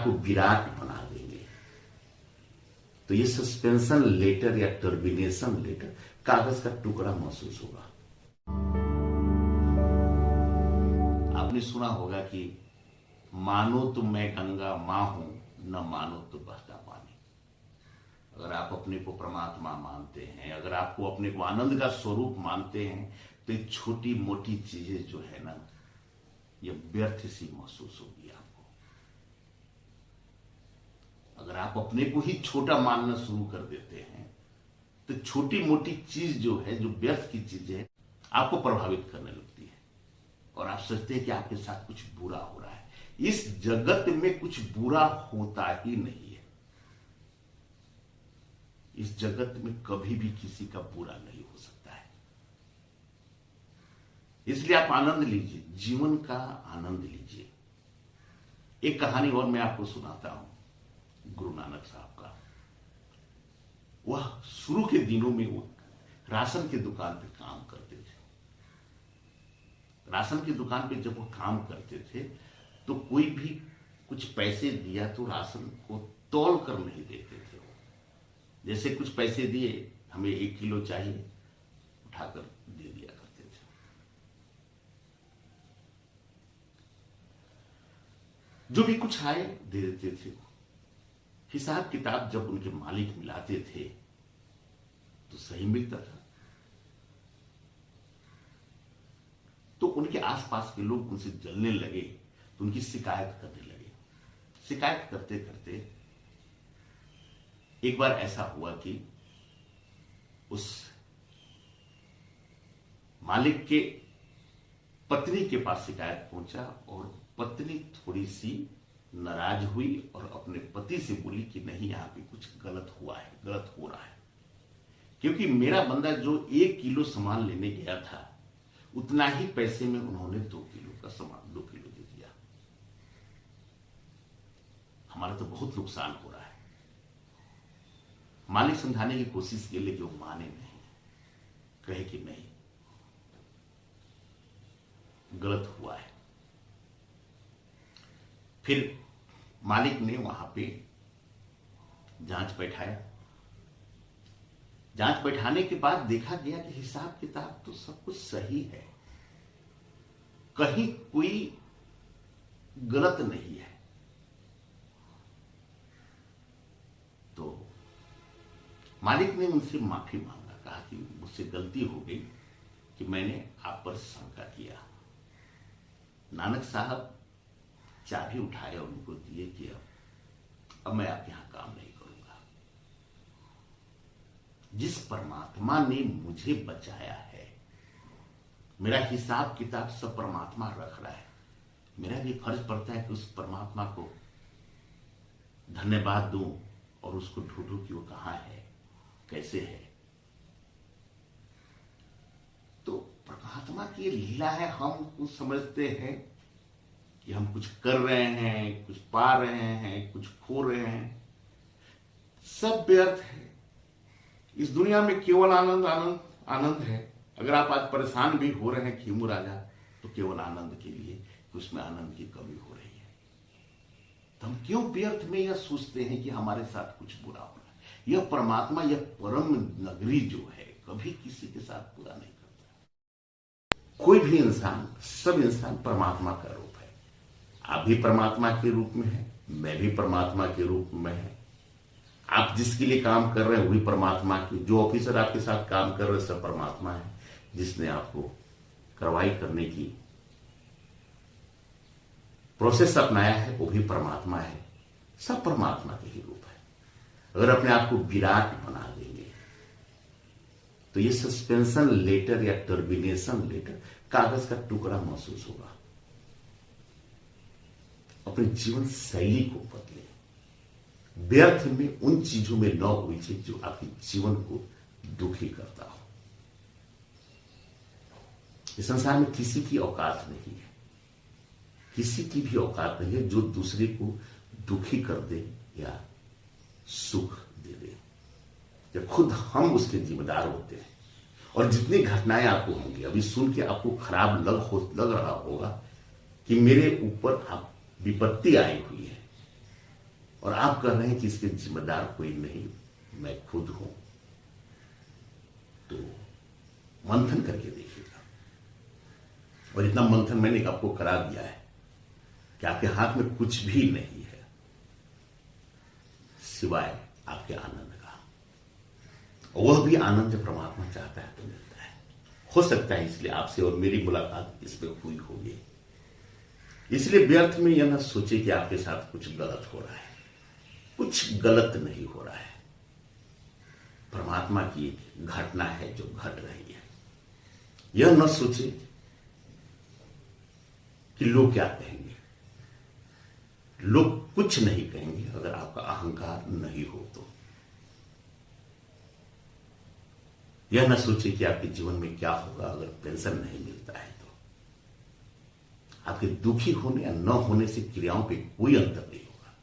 आपको विराट बना देंगे। तो ये सस्पेंशन लेटर या टर्मिनेशन लेटर कागज का टुकड़ा महसूस होगा। आपने सुना होगा कि मानो तो मैं गंगा मां हूं, न मानो तो बहता पानी। अगर आप अपने को परमात्मा मानते हैं, अगर आपको अपने को आनंद का स्वरूप मानते हैं, तो ये छोटी मोटी चीजें जो है ना, ये व्यर्थ सी महसूस होगी आपको। अगर आप अपने को ही छोटा मानना शुरू कर देते हैं, तो छोटी मोटी चीज जो है, जो व्यर्थ की चीज है, आपको प्रभावित करने लगती है और आप सोचते हैं कि आपके साथ कुछ बुरा हो रहा है। इस जगत में कुछ बुरा होता ही नहीं है। इस जगत में कभी भी किसी का बुरा नहीं हो सकता है। इसलिए आप आनंद लीजिए, जीवन का आनंद लीजिए। एक कहानी और मैं आपको सुनाता हूं गुरु नानक साहब का। वह शुरू के दिनों में वो राशन की दुकान पे काम करते थे। राशन की दुकान पे जब वो काम करते थे, तो कोई भी कुछ पैसे दिया तो राशन को तौल कर नहीं देते थे। जैसे कुछ पैसे दिए, हमें 1 किलो चाहिए, उठाकर दे दिया करते थे। जो भी कुछ आए दे देते थे। हिसाब किताब जब उनके मालिक मिलाते थे तो सही मिलता था। तो उनके आसपास के लोग उनसे जलने लगे, तो उनकी शिकायत करने लगे। शिकायत करते करते एक बार ऐसा हुआ कि उस मालिक के पत्नी के पास शिकायत पहुंचा और पत्नी थोड़ी सी नाराज हुई और अपने पति से बोली कि नहीं, यहां पे कुछ गलत हुआ है, गलत हो रहा है। क्योंकि मेरा बंदा जो 1 किलो सामान लेने गया था, उतना ही पैसे में उन्होंने 2 किलो का सामान 2 किलो दे दिया। हमारा तो बहुत नुकसान हो रहा है। मालिक समझाने की कोशिश की, लेकिन वो माने नहीं, कहे कि नहीं, गलत हुआ है। फिर मालिक ने वहां पे जांच बैठाया। जांच बैठाने के बाद देखा गया कि हिसाब किताब तो सब कुछ सही है, कहीं कोई गलत नहीं है। तो मालिक ने उनसे माफी मांगा, कहा कि मुझसे गलती हो गई कि मैंने आप पर शंका किया। नानक साहब चाबी उठाए और उनको दिए कि अब मैं आपके यहां काम नहीं करूंगा। जिस परमात्मा ने मुझे बचाया है, मेरा हिसाब किताब सब परमात्मा रख रहा है, मेरा भी फर्ज पड़ता है कि उस परमात्मा को धन्यवाद दूं और उसको ढूंढूं कि वो कहां है, कैसे है। तो परमात्मा की लीला है। हम कुछ समझते हैं कि हम कुछ कर रहे हैं, कुछ पा रहे हैं, कुछ खो रहे हैं, सब व्यर्थ है। इस दुनिया में केवल आनंद आनंद आनंद है। अगर आप आज परेशान भी हो रहे हैं खीमू राजा, तो केवल आनंद के लिए कि उसमें आनंद की कमी हो रही है। तो हम क्यों व्यर्थ में यह सोचते हैं कि हमारे साथ कुछ बुरा हो रहा है। यह परमात्मा, यह परम नगरी जो है, कभी किसी के साथ बुरा नहीं करता। कोई भी इंसान, सब इंसान परमात्मा का रूप है। आप भी परमात्मा के रूप में हैं, मैं भी परमात्मा के रूप में है। आप जिसके लिए काम कर रहे हैं वही परमात्मा की, जो ऑफिसर आपके साथ काम कर रहे हैं सब परमात्मा है। जिसने आपको कार्रवाई करने की प्रोसेस अपनाया है वो भी परमात्मा है। सब परमात्मा के ही रूप है। अगर अपने आप को विराट बना देंगे, तो ये सस्पेंशन लेटर या टर्मिनेशन लेटर कागज का टुकड़ा महसूस होगा। अपने जीवन शैली को बदले, व्यर्थ में उन चीजों में न उलझे जो आपके जीवन को दुखी करता हो। इस संसार में किसी की औकात नहीं है, किसी की भी औकात नहीं है जो दूसरे को दुखी कर दे या सुख दे दे। जब खुद हम उसके जिम्मेदार होते हैं, और जितनी घटनाएं आपको होंगी, अभी सुन के आपको खराब लग रहा होगा कि मेरे ऊपर विपत्ति आई हुई है, और आप कह रहे हैं कि इसके जिम्मेदार कोई नहीं, मैं खुद हूं, तो मंथन करके देखिएगा। और इतना मंथन मैंने आपको करा दिया है कि आपके हाथ में कुछ भी नहीं है सिवाय आपके आनंद का, और वह भी आनंद जब परमात्मा चाहता है तो मिलता है। हो सकता है इसलिए आपसे और मेरी मुलाकात इसमें हुई होगी। इसलिए व्यर्थ में यह ना सोचे कि आपके साथ कुछ गलत हो रहा है। कुछ गलत नहीं हो रहा है, परमात्मा की घटना है जो घट रही है। यह न सोचे कि लोग क्या कहेंगे। लोग कुछ नहीं कहेंगे अगर आपका अहंकार नहीं हो तो। यह न सोचे कि आपके जीवन में क्या होगा अगर पेंशन नहीं मिलता है तो। आपके दुखी होने या न होने से क्रियाओं पे कोई अंतर नहीं होगा।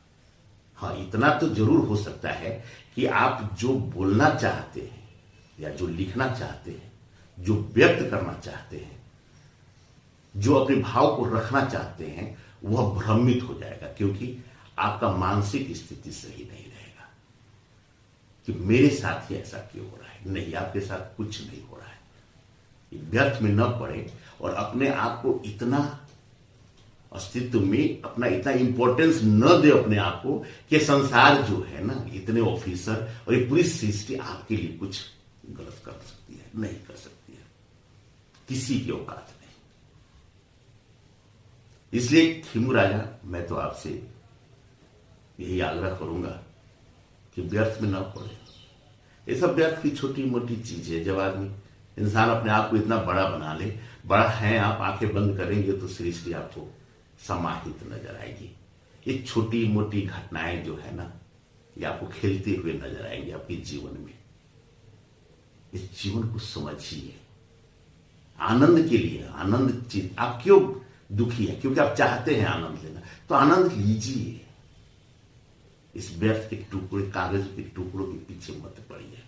हाँ, इतना तो जरूर हो सकता है कि आप जो बोलना चाहते हैं या जो लिखना चाहते हैं, जो व्यक्त करना चाहते हैं, जो अपने भाव को रखना चाहते हैं, वह भ्रमित हो जाएगा, क्योंकि आपका मानसिक स्थिति सही नहीं रहेगा कि मेरे साथ ही ऐसा क्यों हो रहा है। नहीं, आपके साथ कुछ नहीं हो रहा है। व्यर्थ में न पड़े और अपने आप को इतना अस्तित्व में अपना इतना इंपॉर्टेंस न दे अपने आप को कि संसार जो है ना, इतने ऑफिसर और ये पूरी सृष्टि आपके लिए कुछ गलत कर सकती है। नहीं कर सकती है, किसी की औकात नहीं। इसलिए खीमू राजा, मैं तो आपसे यही आग्रह करूंगा कि व्यर्थ में न पड़े। ये सब व्यर्थ की छोटी मोटी चीज है। जब आदमी इंसान अपने आप को इतना बड़ा बना ले, बड़ा है, आप आंखें बंद करेंगे तो सृष्टि आपको समाहित नजर आएगी। ये छोटी मोटी घटनाएं जो है ना, ये आपको खेलते हुए नजर आएंगे आपके जीवन में। इस जीवन को समझिए, आनंद के लिए आनंद चीज। आप क्यों दुखी है? क्योंकि आप चाहते हैं आनंद लेना, तो आनंद लीजिए। इस व्यर्थ के टुकड़े, कागज के टुकड़ों के पीछे मत पड़िए।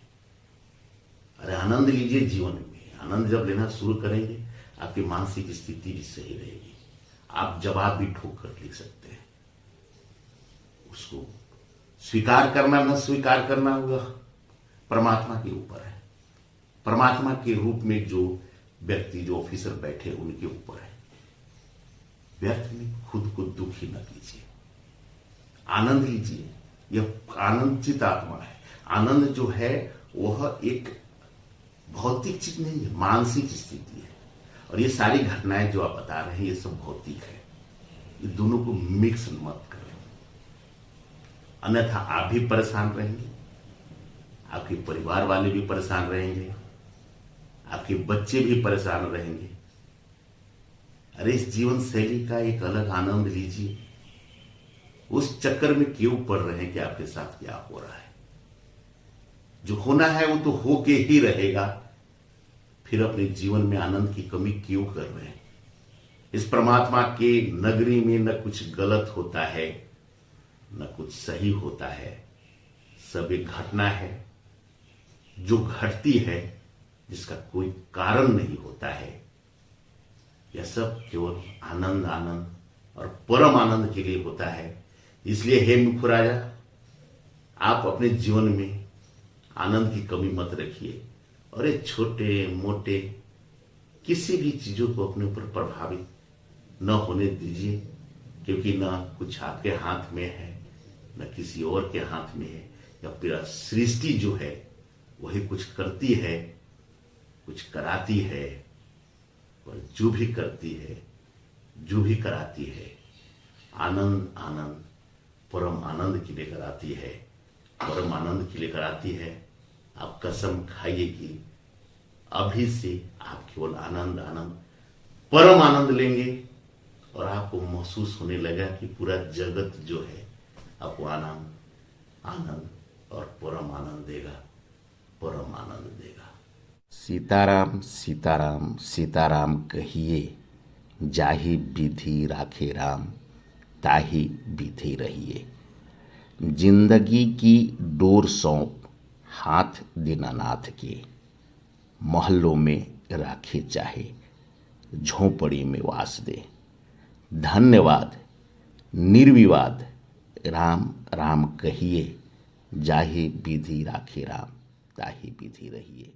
अरे आनंद लीजिए जीवन में। आनंद जब लेना शुरू करेंगे, आपकी मानसिक स्थिति भी सही रहेगी। आप जवाब भी ठोक कर लिख सकते हैं। उसको स्वीकार करना न स्वीकार करना हुआ परमात्मा के ऊपर है। परमात्मा के रूप में जो व्यक्ति, जो ऑफिसर बैठे, उनके ऊपर है। व्यर्थ में खुद को दुखी न कीजिए, आनंद लीजिए। यह आनंदित आत्मा है। आनंद जो है वह एक भौतिक चीज नहीं है, मानसिक स्थिति है। और ये सारी घटनाएं जो आप बता रहे हैं, ये सब भौतिक है। ये दोनों को मिक्स मत करें, अन्यथा आप भी परेशान रहेंगे, आपके परिवार वाले भी परेशान रहेंगे, आपके बच्चे भी परेशान रहेंगे। अरे इस जीवन शैली का एक अलग आनंद लीजिए। उस चक्कर में क्यों पड़ रहे हैं कि आपके साथ क्या हो रहा है? जो होना है वो तो होके ही रहेगा। फिर अपने जीवन में आनंद की कमी क्यों कर रहे हैं? इस परमात्मा के नगरी में न कुछ गलत होता है, न कुछ सही होता है। सब एक घटना है जो घटती है, जिसका कोई कारण नहीं होता है। यह सब केवल आनंद, आनंद और परम आनंद के लिए होता है। इसलिए हे मुखु राजा, आप अपने जीवन में आनंद की कमी मत रखिए और ये छोटे मोटे किसी भी चीजों को अपने ऊपर प्रभावित न होने दीजिए, क्योंकि न कुछ आपके हाथ में है, न किसी और के हाथ में है। या पूरा सृष्टि जो है वही कुछ करती है, कुछ कराती है। और जो भी करती है, जो भी कराती है, आनंद, आनंद परम आनंद के लिए कराती है, परम आनंद के लिए कराती है। आप कसम खाइए कि अभी से आप केवल आनंद, आनंद, परम आनंद लेंगे और आपको महसूस होने लगा कि पूरा जगत जो है आपको आनंद, आनंद और परम आनंद देगा, परम आनंद देगा। सीताराम सीताराम सीताराम कहिए, जाहि विधि राखे राम, ताहि विधि रहिए। जिंदगी की डोर सौंप हाथ दीनानाथ के, महलों में राखे चाहे झोंपड़ी में वास दे। धन्यवाद, निर्विवाद, राम राम कहिए, जाहि विधि राखे राम, ताहि विधि रहिए।